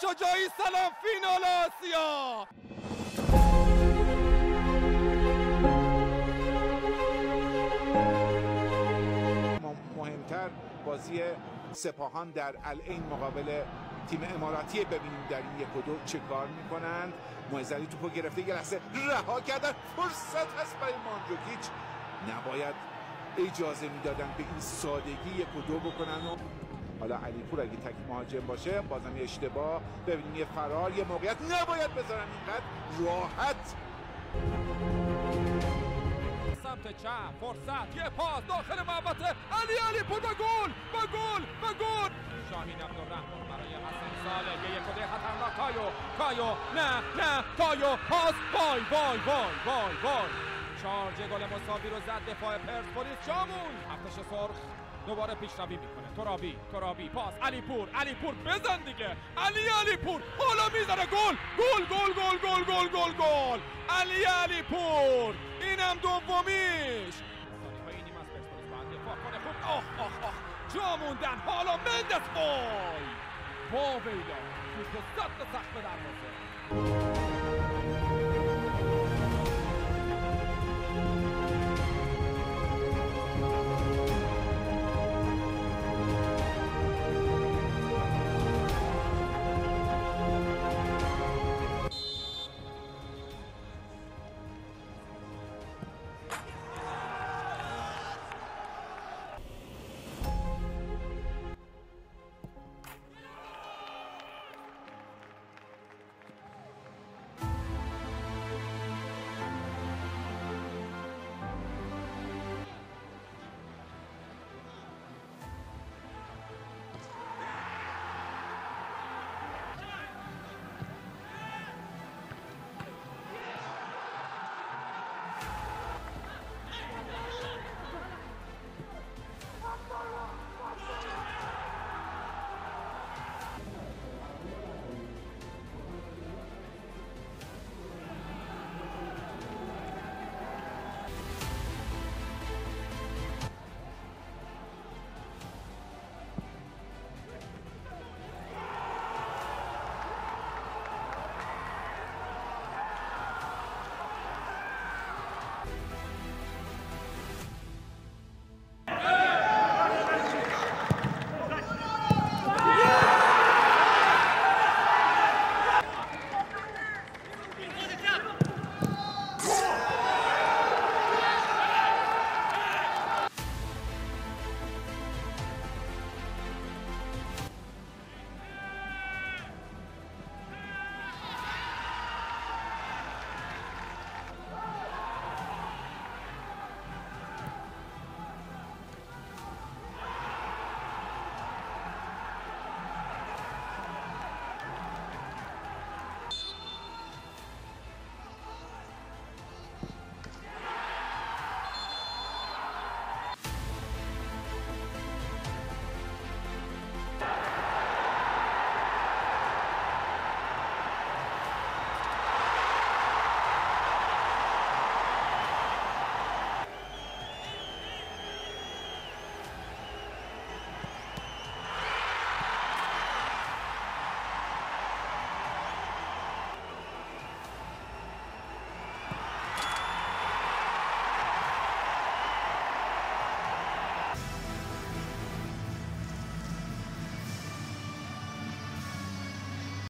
شجاعی سلام فینال آسیا. مهمتر بازی سپاهان در العین مقابل تیم اماراتی ببینیم در این 1 و 2 چه کار میکنند. معز علی توپو گرفته، یه لحظه رها کردن، فرصت هست برای مانجوکیچ. نباید اجازه میدادن به این سادگی 1 و 2 بکنن. و حالا علیپور اگه تک مهاجم باشه بازم اشتباه. ببینیم یه فرار، یه موقعیت نباید بذارن اینقدر راحت. سمت چپ فرصت، یه پاس داخل محوطه، علیپور و گل و گل و گل. شاهین عبدالرحمن برای حسن صالح، یه 1 و 2 خطرناک. کایو نه کایو پاس، وای شارژ گل مساوی رو زد دفاع پرسپولیس. جامون هفتش سرخ دوباره پیشروی میکنه. ترابی پاس، علیپور بزن دیگه. علیپور حالا میزنه، گل علیپور، اینم دومیش. ثانیه‌های نیم از پرسپولیس باید دفاع کنه. خوب جا موندن. حالا مندس وای ویلا توپ زد به سقف دروازه.